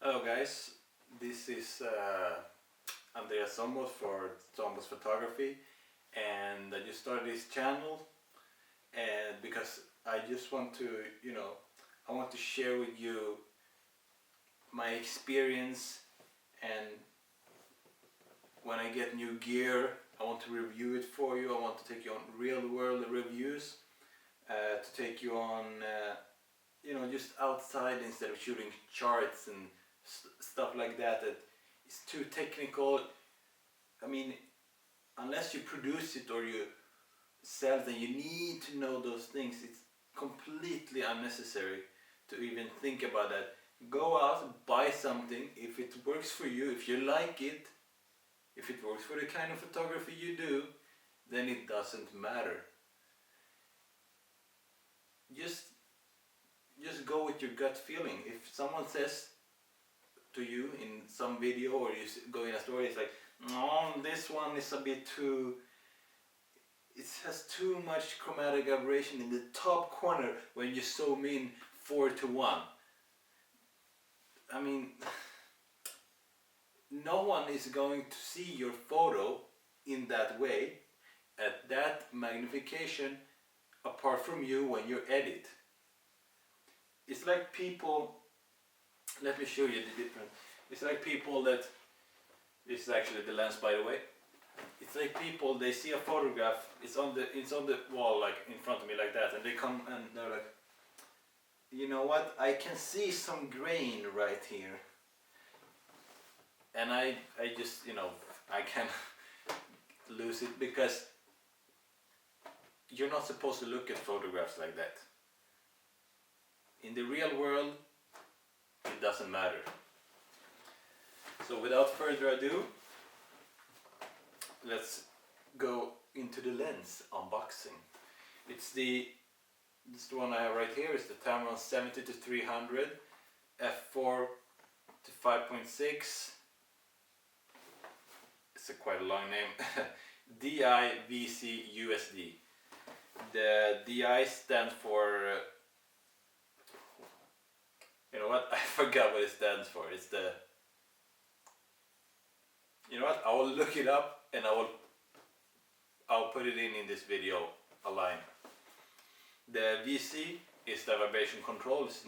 Hello guys, this is Andreas Sombos for Tsombosphotography, and I just started this channel and because I just want to, I want to share with you my experience, and when I get new gear I want to review it for you. I want to take you on real world reviews, to take you on just outside instead of shooting charts and stuff like that that is too technical. I mean, unless you produce it or you sell it, you need to know those things. It's completely unnecessary to even think about that. Go out, buy something. If it works for you, if you like it, if it works for the kind of photography you do, then it doesn't matter. Just go with your gut feeling. If someone says to you in some video or you go in a story, it's like, no, this one is a bit too, it has too much chromatic aberration in the top corner when you zoom in 4:1. I mean, no one is going to see your photo in that way at that magnification apart from you when you edit. It's like people, let me show you the difference. It's like people that, this is actually the lens by the way. It's like people, they see a photograph, it's on the wall like in front of me like that, and they come and they're like, you know what, I can see some grain right here. And I just, I can lose it, because you're not supposed to look at photographs like that. In the real world, it doesn't matter. So without further ado, let's go into the lens unboxing. It's this one I have right here is the Tamron 70-300 f4 to 5.6. It's a quite a long name. DI-VC USD. The DI stands for, you know what? I forgot what it stands for. It's the, you know what? I will look it up and I'll put it in this video a line. The VC is the vibration control. It's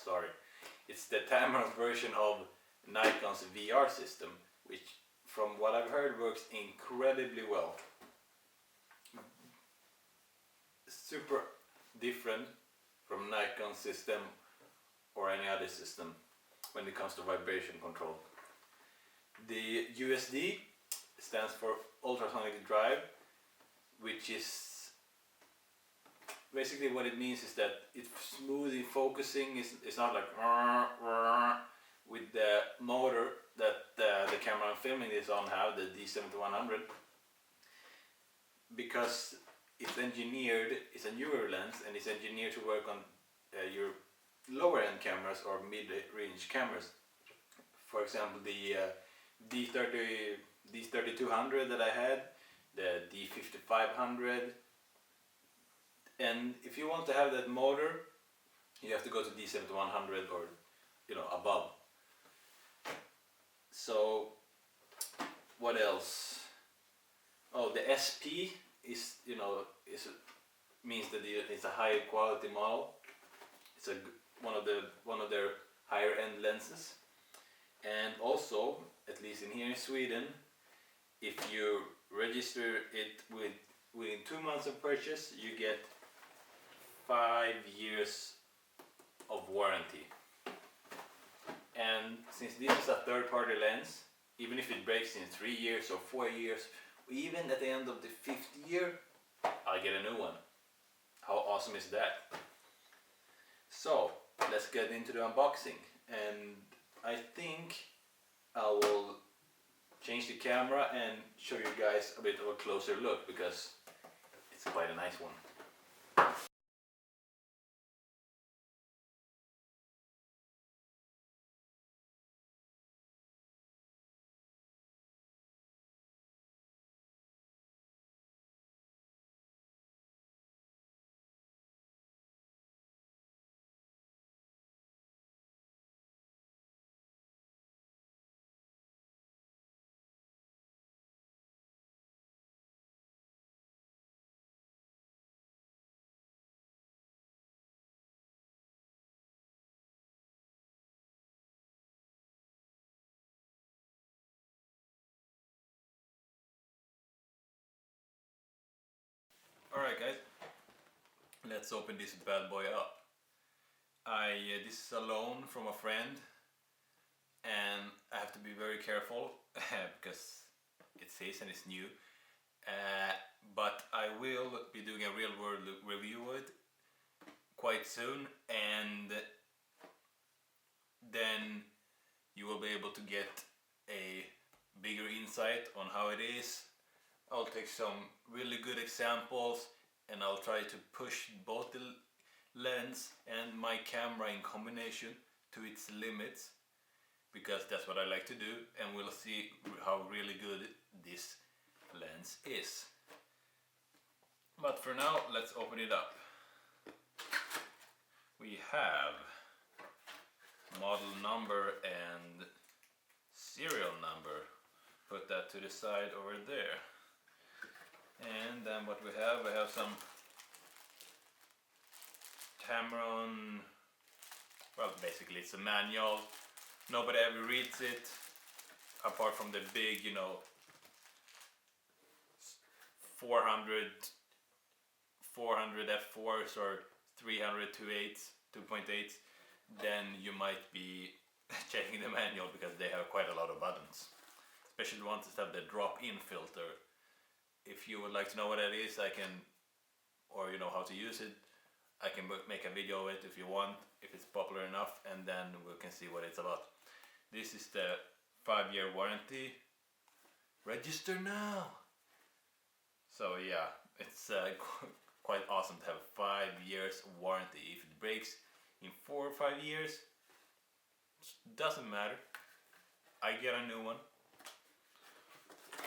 sorry. It's the Tamron version of Nikon's VR system, which from what I've heard works incredibly well. Super different from Nikon's system or any other system when it comes to vibration control. The USD stands for ultrasonic drive, which is basically what it means is that it's smooth in focusing. It's not like with the motor that the camera I'm filming this on have, the D7100, because it's engineered, it's a newer lens and it's engineered to work on your lower end cameras or mid-range cameras. For example, the D3200 that I had, the D5500, and if you want to have that motor, you have to go to D7100 or above. So what else? Oh, the SP is means that it's a high quality model. It's one of their higher end lenses. And also, at least in here in Sweden, if you register it within 2 months of purchase, you get 5 years of warranty. And since this is a third-party lens, even if it breaks in 3 years or 4 years, even at the end of the 5th year, I'll get a new one. How awesome is that? So let's get into the unboxing, and I think I will change the camera and show you guys a bit of a closer look, because it's quite a nice one. Alright guys, let's open this bad boy up. This is a loan from a friend and I have to be very careful because it's his and it's new. But I will be doing a real world review of it quite soon, and then you will be able to get a bigger insight on how it is. I'll take some really good examples and I'll try to push both the lens and my camera in combination to its limits, because that's what I like to do, and we'll see how really good this lens is. But for now, let's open it up. We have model number and serial number. Put that to the side over there. And then what we have some Tamron, well basically it's a manual. Nobody ever reads it, apart from the big, 400 f4s or 300 2.8s, then you might be checking the manual because they have quite a lot of buttons. Especially the ones that have the drop-in filter. If you would like to know what that is, I can, or how to use it, I can make a video of it if you want, if it's popular enough, and then we can see what it's about. This is the 5-year warranty. Register now! So yeah, it's quite awesome to have 5 years warranty. If it breaks in 4 or 5 years, doesn't matter. I get a new one.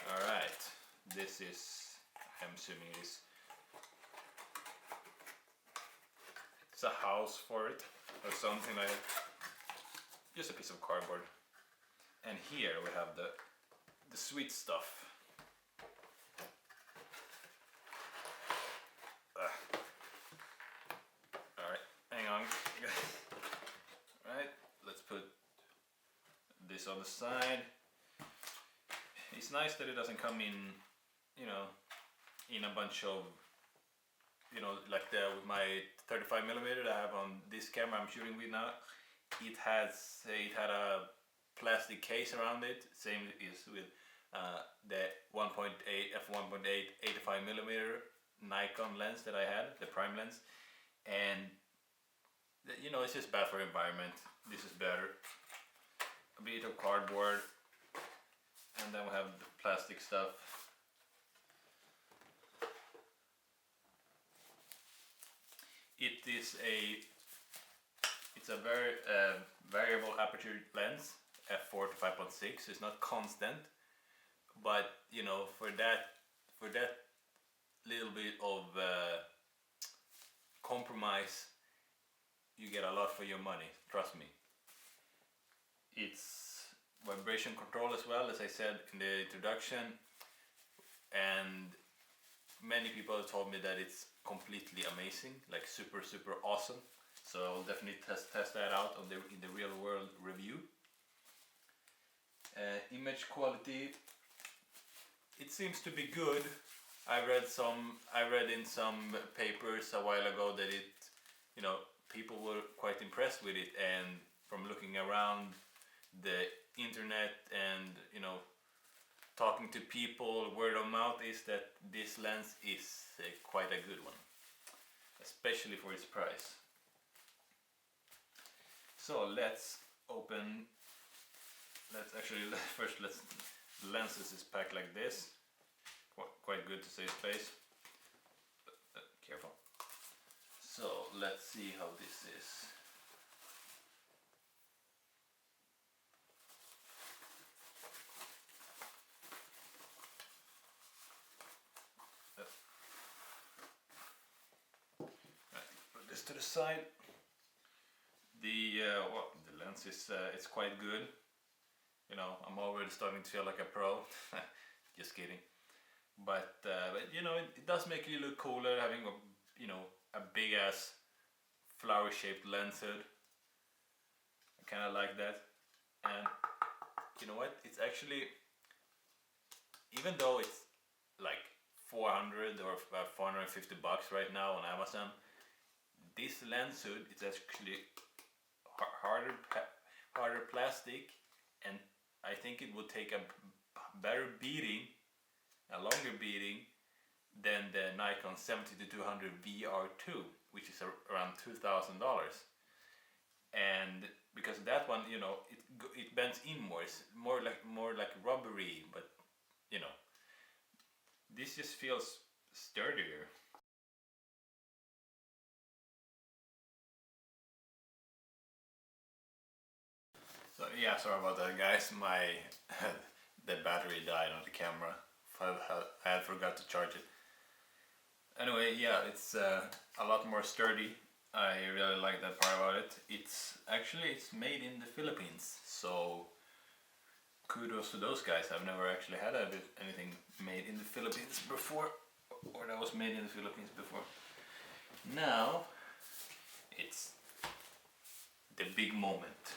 Alright, this is, I'm assuming it's a house for it or something like that. Just a piece of cardboard. And here we have the sweet stuff. Alright, hang on. Alright, let's put this on the side. It's nice that it doesn't come in, in a bunch of, like with my 35mm I have on this camera I'm shooting with now. It had a plastic case around it. Same is with the 1.8 f1.8 85mm Nikon lens that I had, the prime lens, and it's just bad for the environment. This is better. A bit of cardboard, and then we have the plastic stuff. It's a very variable aperture lens, f4 to 5.6. It's not constant, but for that little bit of compromise, you get a lot for your money. Trust me. It's vibration control as well, as I said in the introduction, and many people have told me that it's completely amazing, like super awesome. So I'll definitely test that out in the real world review. Image quality, it seems to be good. I read in some papers a while ago that people were quite impressed with it, and from looking around the internet and talking to people, word of mouth is that this lens is quite a good one, especially for its price. So let's the lenses is packed like this, quite good to save space, but careful. So let's see how this is. To the side. The lens is it's quite good. I'm already starting to feel like a pro. Just kidding. But it does make you look cooler having a big ass flower shaped lens hood. I kind of like that. And you know what? It's actually, even though it's like 400 or about 450 bucks right now on Amazon. This lens hood is actually harder plastic, and I think it would take a better beating, a longer beating than the Nikon 70-200 VR2, which is around $2,000. And because that one, you know, it bends in more. It's more like rubbery, but you know, this just feels sturdier. So yeah, sorry about that, guys. My the battery died on the camera. I had forgot to charge it. Anyway, yeah, it's a lot more sturdy. I really like that part about it. It's made in the Philippines, so kudos to those guys. I've never actually had anything made in the Philippines before, or that was made in the Philippines before. Now it's the big moment.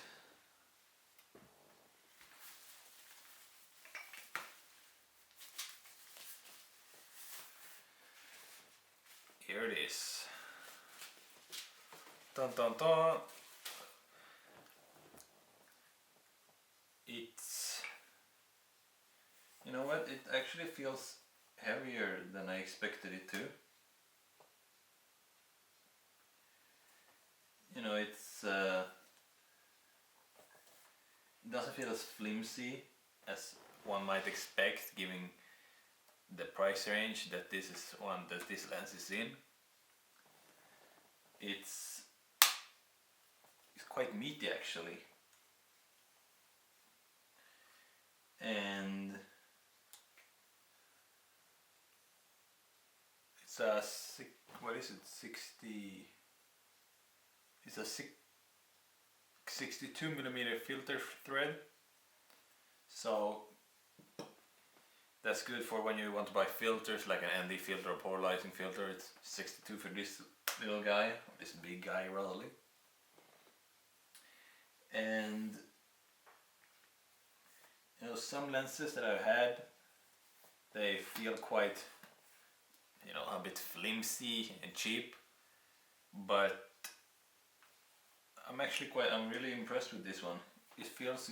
Here it is. Dun dun dun. It's, you know what, it actually feels heavier than I expected it to. You know, it doesn't feel as flimsy as one might expect, given the price range that this lens is in. It's quite meaty actually, and it's a 62mm filter thread, so that's good for when you want to buy filters like an ND filter or polarizing filter. It's 62 for this little guy, this big guy rather. And you know, some lenses that I've had, they feel quite, you know, a bit flimsy and cheap, but I'm really impressed with this one. It feels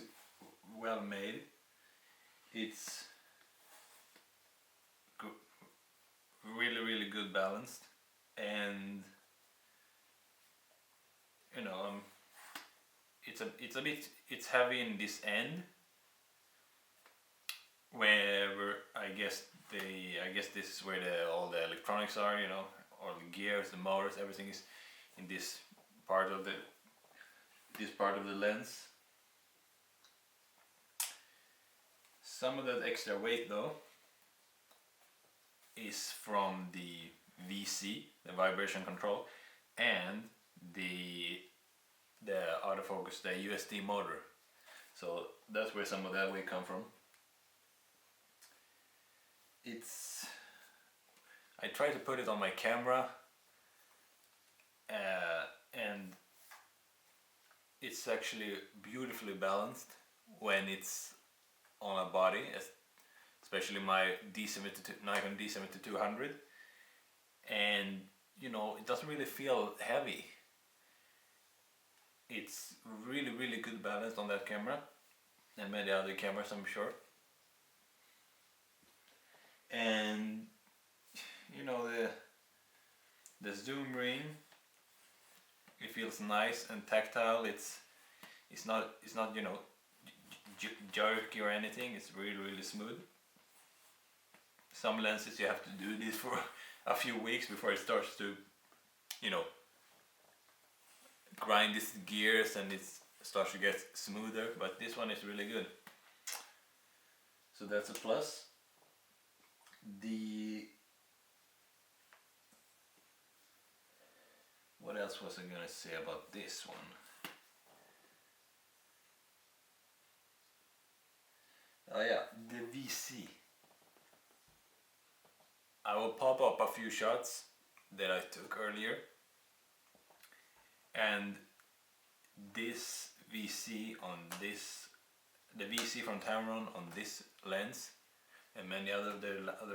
well made. It's really good balanced, and you know, it's heavy in this end, where I guess this is where all the electronics are, you know, all the gears, the motors, everything is in this part of the lens. Some of that extra weight though is from the VC, the vibration control, and the autofocus, the USD motor. So that's where some of that weight come from. I try to put it on my camera, and it's actually beautifully balanced when it's on a body, especially my Nikon D70-200, and you know, it doesn't really feel heavy. It's really good balance on that camera, and many other cameras I'm sure. And you know, the zoom ring, it feels nice and tactile. It's not you know, jerky or anything. It's really smooth. Some lenses you have to do this for a few weeks before it starts to, you know, grind its gears and it starts to get smoother, but this one is really good. So that's a plus. What else was I gonna say about this one? Oh yeah, the VC. I will pop up a few shots that I took earlier, and this VC on the VC from Tamron on this lens and many other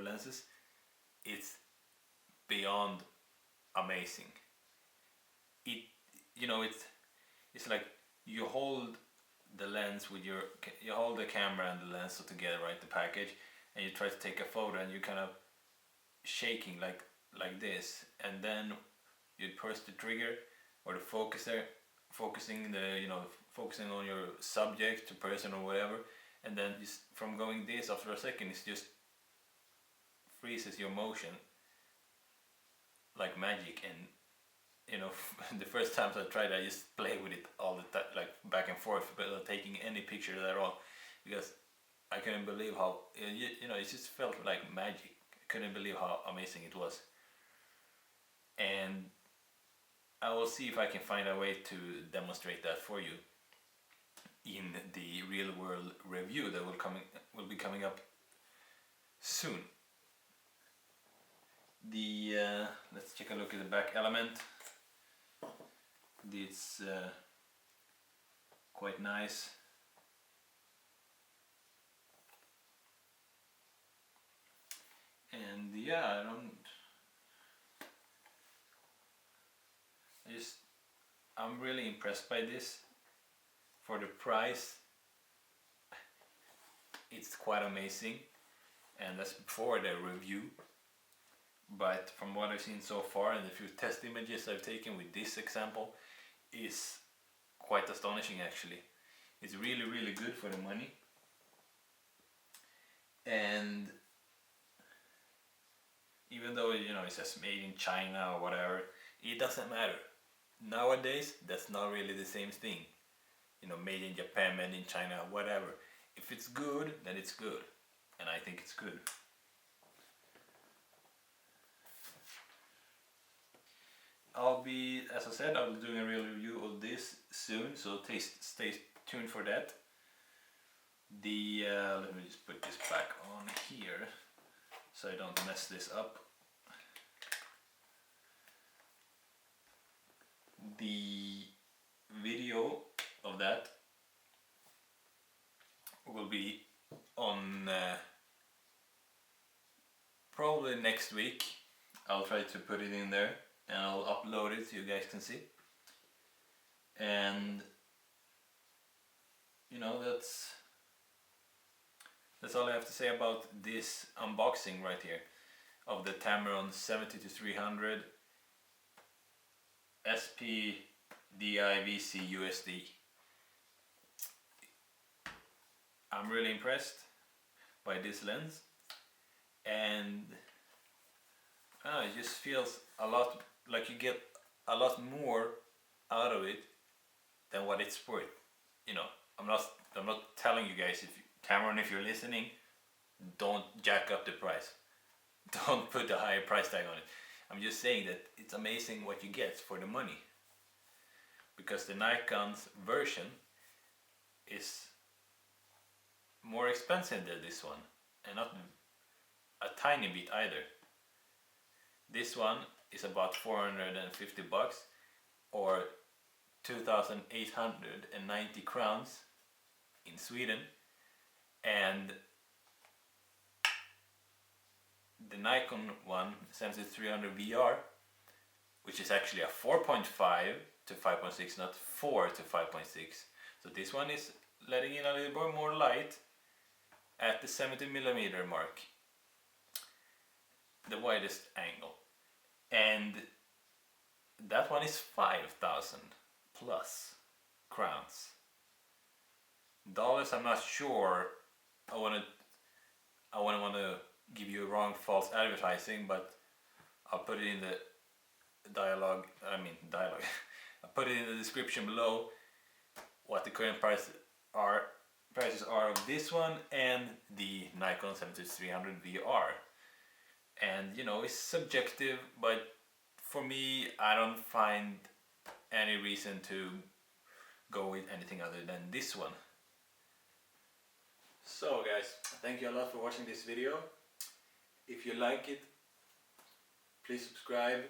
lenses, it's beyond amazing. It, you know, it's like you hold the lens with you hold the camera and the lens together, right, the package, and you try to take a photo, and you kind of shaking like this, and then you press the trigger or the focuser, focusing on your subject, the person or whatever, and then just from going this after a second, it just freezes your motion like magic. And the first times I tried, I just play with it all the time, like back and forth, but not taking any pictures at all, because I couldn't believe how it just felt like magic. I couldn't believe how amazing it was. And I will see if I can find a way to demonstrate that for you in the real world review that will be coming up soon. Let's take a look at the back element. It's quite nice. And yeah, I'm really impressed by this. For the price, it's quite amazing, and that's before the review. But from what I've seen so far, and the few test images I've taken with this example, is quite astonishing actually. It's really, really good for the money. And even though it says made in China or whatever, it doesn't matter. Nowadays, that's not really the same thing. Made in Japan, made in China, whatever. If it's good, then it's good. And I think it's good. As I said, I'll be doing a real review of this soon, so stay tuned for that. Let me just put this back on here so I don't mess this up. The video of that will be on probably next week. I'll try to put it in there and I'll upload it so you guys can see. And that's all I have to say about this unboxing right here of the Tamron 70-300 SP DIVC USD. I'm really impressed by this lens, and it just feels a lot like you get a lot more out of it than what it's worth. I'm not telling you guys, Tamron, if you're listening, don't jack up the price. Don't put a higher price tag on it. I'm just saying that it's amazing what you get for the money. Because the Nikon's version is more expensive than this one, and not a tiny bit either. This one is about 450 bucks or 2,890 crowns in Sweden, and the Nikon one, 70-300 VR, which is actually a 4.5 to 5.6, not 4 to 5.6. So this one is letting in a little bit more light at the 70mm mark, the widest angle, and that one is 5,000 plus crowns. Dollars, I'm not sure. I wouldn't want to give you wrong false advertising, but I'll put it in the dialogue. I'll put it in the description below what the current prices are of this one and the Nikon 70-300 VR. And it's subjective, but for me, I don't find any reason to go with anything other than this one. So guys, thank you a lot for watching this video. If you like it, please subscribe.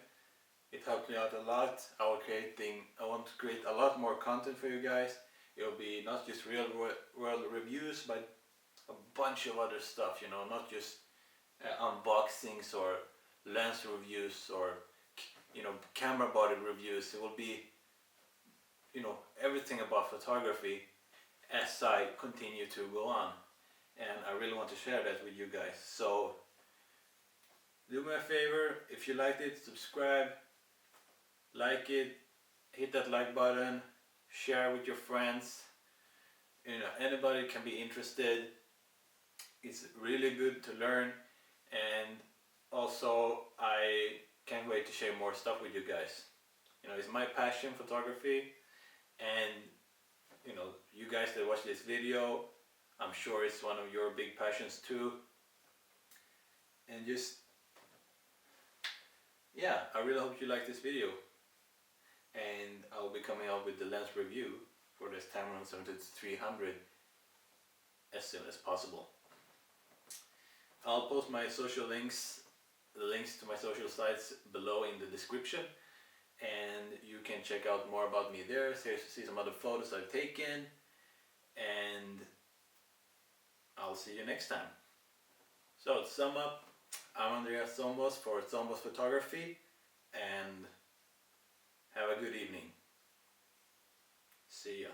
It helped me out a lot. I want to create a lot more content for you guys. It will be not just real world reviews, but a bunch of other stuff, not just unboxings or lens reviews or camera body reviews. It will be everything about photography as I continue to go on, and I really want to share that with you guys. So do me a favor, if you liked it, subscribe, like it, hit that like button, share with your friends. Anybody can be interested. It's really good to learn, and also I can't wait to share more stuff with you guys. It's my passion, photography, and you guys that watch this video, I'm sure it's one of your big passions too. And I really hope you like this video, and I'll be coming out with the lens review for this Tamron 7300 as soon as possible. I'll post my social links, the links to my social sites below in the description, and you can check out more about me there, see some other photos I've taken, and I'll see you next time. So to sum up, I'm Andreas Tsombos for Tsombosphotography, and have a good evening. See ya.